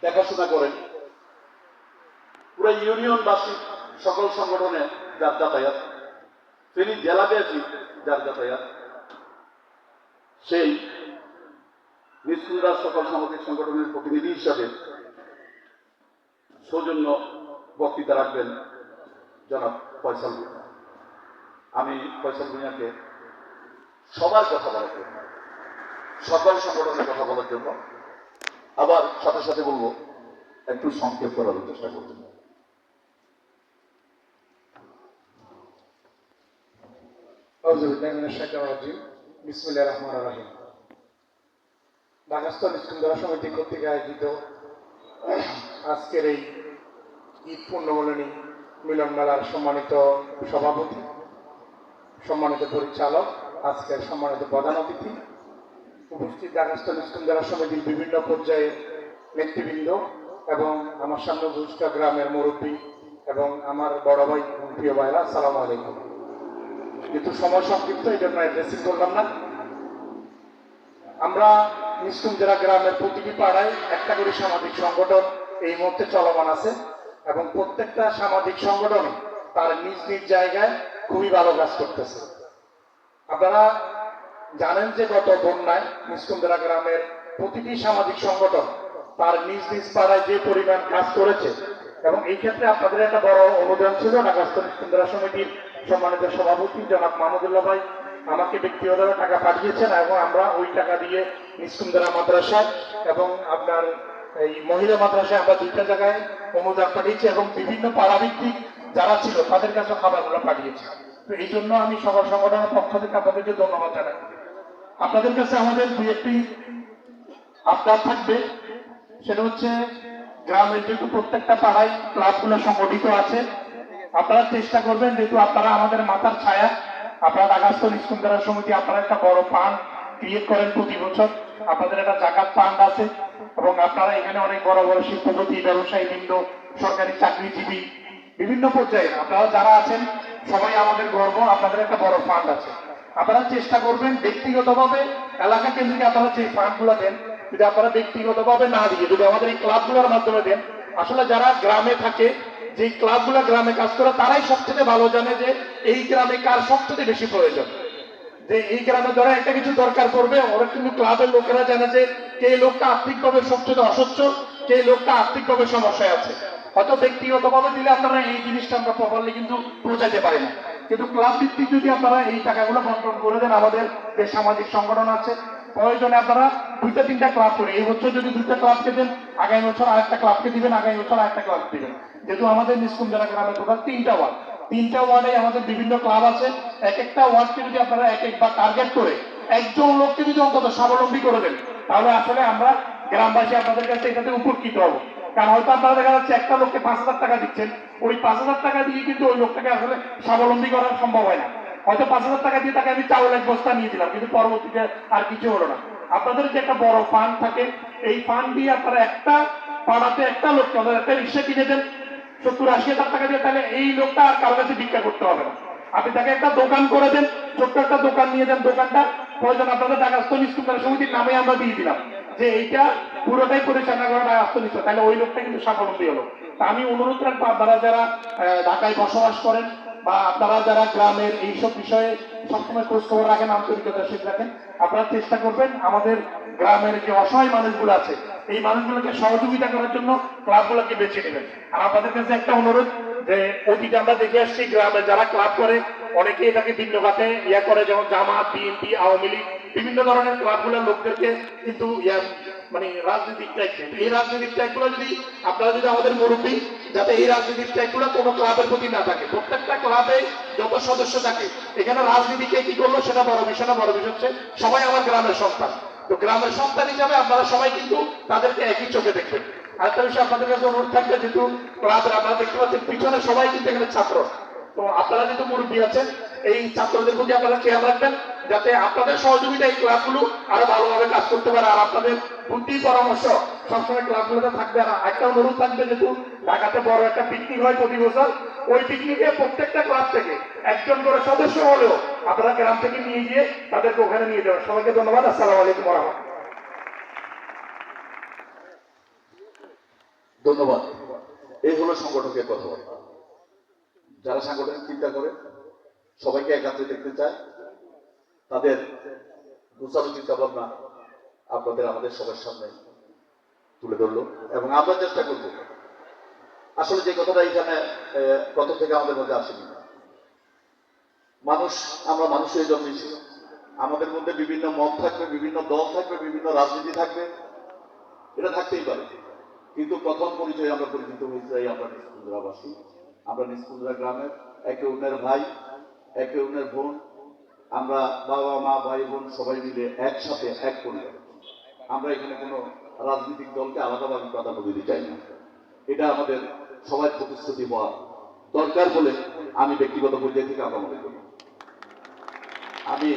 দেখাশোনা করেন। পুরো ইউনিয়নবাসী সকল সংগঠনে যার যাতায়াত, ফেনী জেলাব্যাপী যার যাতায়াত, সেই নিষ্কুন্দার সকল সামাজিক সংগঠনের প্রতিনিধি হিসাবে সৌজন্য বক্তৃতা রাখবেন জনাব ফয়সাল ভূঁইয়া। আমি ফয়সাল ভূঁইয়াকে সবার কথা বলার জন্য, সকল সংগঠনের কথা বলার জন্য, আবার সাথে সাথে বলবো একটু সংক্ষেপ করার চেষ্টা করবেন। বিসমিল্লাহির রহমানির রহিম। ঢাকা নিষ্কুন্দা সমিতি কর্তৃক আয়োজিত আজকের এই ঈদ পূর্ণমিলনী মিলন মেলার সম্মানিত সভাপতি, সম্মানিত পরিচালক, আজকের সম্মানিত প্রধান অতিথি, উপস্থিত ঢাকা নিষ্কুন্দা সমিতির বিভিন্ন পর্যায়ের নেতৃবৃন্দ এবং আমার সামনে উপস্থিত গ্রামের মুরব্বী এবং আমার বড় ভাই এবং প্রিয় ভাইরা, আসসালামু আলাইকুম। যেহেতু সময় সংক্ষিপ্ত, এই জন্য অ্যাড্রেসিং করলাম না। আমরা নিষ্কুঞ্জরা গ্রামের প্রতিটি পাড়ায় একটা করে সামাজিক সংগঠন এই মুহূর্তে চলমান আছে এবং প্রত্যেকটা সামাজিক সংগঠন তার নিজ নিজ জায়গায় খুবই ভালো কাজ করতেছে। আপনারা জানেন যে গত বন্যায় নিষ্কুঞ্জরা গ্রামের প্রতিটি সামাজিক সংগঠন তার নিজ নিজ পাড়ায় যে পরিমাণ কাজ করেছে এবং এই ক্ষেত্রে আপনাদের একটা বড় অনুদান ছিল। ঢাকা নিষ্কুঞ্জরা সমিতির সম্মানিত সভাপতি জনাব মাহমুদুল্লাহ ভাই আমাকে ব্যক্তিগতভাবে টাকা পাঠিয়েছেন এবং আমরা ওই টাকা দিয়ে নিষ্কুঞ্জরা মাদ্রাসায় এবং আপনার এই মহিলা মাদ্রাসায় আমরা দুইটা জায়গায় অনুদান পাঠিয়েছি এবং বিভিন্ন পাড়াভিত্তিক যারা ছিল তাদের কাছে খাবারগুলো পাঠিয়েছি। তো এই জন্য আমি সকল সংগঠনের পক্ষ থেকে আপনাদেরকে ধন্যবাদ জানাই। আপনাদের কাছে আমাদের দুই একটি আবদার থাকবে, সেটা হচ্ছে গ্রামের যেহেতু প্রত্যেকটা পাড়ায় ক্লাবগুলো সংগঠিত আছে, আপনারা চেষ্টা করবেন, যেহেতু আপনারা আমাদের মাথার ছায়া, আপনারা ঢাকা নিষ্কুঞ্জরা সমিতি আপনারা একটা বড় ফান্ড ক্রিয়েট করেন প্রতি বছর, আপনাদের একটা জাকাত ফান্ড আছে এবং আপনারা এখানে অনেক বড় বড় শিল্পপতি, ব্যবসায়ী বৃন্দ, সরকারি চাকরিজীবী বিভিন্ন পর্যায়ে আপনারা যারা আছেন সবাই আমাদের গর্ব, আপনাদের একটা বড় ফান্ড আছে। আপনারা চেষ্টা করবেন ব্যক্তিগতভাবে এলাকা কেন্দ্রিক আপনারা যে ফান্ডগুলো দেন, যদি আপনারা ব্যক্তিগতভাবে না দিয়ে যদি আমাদের এই ক্লাবগুলোর মাধ্যমে দেন, আসলে যারা গ্রামে থাকে, যে ক্লাবগুলো গ্রামে কাজ করে, তারাই সবচেয়ে ভালো জানে যে এই গ্রামে কার সবচেয়ে বেশি প্রয়োজন, যে এই গ্রামে ধরা একটা কিছু দরকার পড়বে, ওরা কিন্তু ক্লাবের লোকেরা জানে যে কে লোকটা আর্থিকভাবে সবচেয়ে অসচ্ছল, কে লোকটা আর্থিকভাবে সমস্যায় আছে। হয়তো ব্যক্তিগতভাবে দিলে আপনারা এই জিনিসটা আমরা প্রপারলি কিন্তু পৌঁছাতে পারি না, কিন্তু ক্লাব ভিত্তিক যদি আপনারা এই টাকাগুলো বন্টন করে দেন, আমাদের যে সামাজিক সংগঠন আছে প্রয়োজনে আপনারা দুইটা তিনটা ক্লাব করে, এই বছর যদি দুইটা ক্লাবকে দেন, আগামী বছর আরেকটা ক্লাবকে দিবেন, আগামী বছর আরেকটা ক্লাব দিবেন। যেহেতু আমাদের নিষ্কুঞ্জরা গ্রামে টোটাল তিনটা ওয়ার্ডে আমাদের বিভিন্ন ক্লাব আছে, এক একটা ওয়ার্ডকে যদি আপনারা এক একবার টার্গেট করে একজন লোককে যদি অন্তত স্বাবলম্বী করে দেন, তাহলে আসলে আমরা গ্রামবাসী আপনাদের কাছে এটাতে উপকৃত হবো। কারণ হয়তো আপনারা দেখা যাচ্ছে একটা লোককে 5,000 টাকা দিচ্ছেন, ওই 5,000 টাকা দিয়ে কিন্তু ওই লোকটাকে আসলে স্বাবলম্বী করা সম্ভব হয় না। হয়তো 5,000 টাকা দিয়ে তাকে আমি চাউল এক বস্তা নিয়ে দিলাম, কিন্তু পরবর্তীতে আর কিছু হলো না। আপনাদের যে একটা বড় ফান্ড থাকে, এই ফান্ড দিয়ে আপনারা একটা পাড়াতে একটা লোককে একটা রিক্সা কিনে দেন 70-80,000 টাকা দিয়ে, তাহলে এই লোকটা আর কারো কাছে ভিক্ষা করতে হবে না। আপনি তাকে একটা দোকান করে দেন, ছোট্ট একটা দোকান নিয়ে দেন, দোকানটা প্রয়োজন আপনাদের ঢাকা নিষ্কুঞ্জরা সমিতির নামে আমরা দিয়ে দিলাম যে এইটা পুরোটাই পরিচালনা করা ঢাকা নিষ্কুঞ্জরা, তাহলে ওই লোকটা কিন্তু স্বাবলম্বী হলো। তা আমি অনুরোধ রাখবো, আপনারা যারা ঢাকায় বসবাস করেন বা আপনারা যারা গ্রামের এইসব বিষয়ে সবসময় খোঁজ খবর রাখেন, আন্তরিকতার সাথে রাখেন, আপনারা চেষ্টা করবেন আমাদের গ্রামের যে অসহায় মানুষগুলো আছে এই মানুষগুলোকে সহযোগিতা করার জন্য ক্লাবগুলোকে বেছে নেবেন। আর আপনাদের কাছে একটা অনুরোধ, যে অতীতে আমরা দেখে আসছি গ্রামে যারা ক্লাব করে অনেকে এটাকে ভিন্ন খাতে করে, যেমন জামাত, বিএনপি, আওয়ামী লীগ, বিভিন্ন ধরনের ক্লাবগুলোর লোকদেরকে কিন্তু মানে রাজনৈতিক ট্যাগ দেন। এই রাজনৈতিক ট্যাগগুলো যদি আপনারা যদি আমাদের মুরব্বী, যাতে এই রাজনৈতিক ট্যাগগুলো কোনো ক্লাবের প্রতি না থাকে, প্রত্যেকটা ক্লাবে যত সদস্য থাকে, এখানে রাজনীতিকে কি করলো সেটা বড় বিষয় না, বড় বিষয় হচ্ছে সবাই আমার গ্রামের সন্তান। তো গ্রামের সন্তান হিসাবে আপনারা সবাই কিন্তু তাদেরকে একই চোখে দেখবেন। আরেকটা বিষয় আপনাদের কাছে অনুরোধ থাকবে, যেহেতু ক্লাবের আপনারা দেখতে পাচ্ছেন পিছনে সবাই কিন্তু এখানে ছাত্র, তো আপনারা যেহেতু মুরব্বী আছেন, এই ছাত্রদের প্রতি আপনারা খেয়াল রাখবেন যাতে আপনাদের সহযোগিতা এই ক্লাবগুলো আরো ভালোভাবে কাজ করতে পারে, আর আপনাদের বুদ্ধি পরামর্শ সবসময় ক্লাবগুলোতে থাকবে। আর একটা অনুরোধ থাকবে, যেহেতু ঢাকাতে বড় একটা পিকনিক হয় প্রতি বছর, ওই পিকনিকে প্রত্যেকটা ক্লাব থেকে একজন করে সদস্য হলেও আপনারা গ্রাম থেকে নিয়ে গিয়ে তাদেরকে ওখানে নিয়ে যাবেন। সবাইকে ধন্যবাদ। আসসালামু আলাইকুম ওয়া রাহমাতুল্লাহ। ধন্যবাদ। এই হলো সংগঠকের কথাবার্তা। যারা সাংগঠনিক চিন্তা করে, সবাইকে একাত্রে দেখতে চায়, তাদের গোছালো চিন্তা ভাবনা আপনাদের আমাদের সবার সামনে তুলে ধরলো এবং আমরা চেষ্টা করব আসলে যে কথাটা এখানে প্রথম থেকে আমাদের মধ্যে আসেনি। মানুষ, আমরা মানুষ হয়ে জন্মেছি, আমাদের মধ্যে বিভিন্ন মত থাকবে, বিভিন্ন দল থাকবে, বিভিন্ন রাজনীতি থাকবে, এটা থাকতেই পারে। কিন্তু প্রথম পরিচয় আমরা পরিচিত হয়ে যাই আমরা নিষ্কুন্দ্রাবাসী, আমরা নিষ্কুন্দ্রা গ্রামের একে অন্যের ভাই, একে অন্যের বোন। আমরা বাবা মা ভাই বোন সবাই মিলে একসাথে এক পরিবার। আমরা এখানে কোনো রাজনৈতিক দলকে আলাদাভাবে প্রাধান্য দিতে চাই না। এটা আমাদের সবাই প্রতিশ্রুতি হওয়া দরকার বলে আমি ব্যক্তিগত পর্যায়ে থেকে আমরা মনে করি। আমি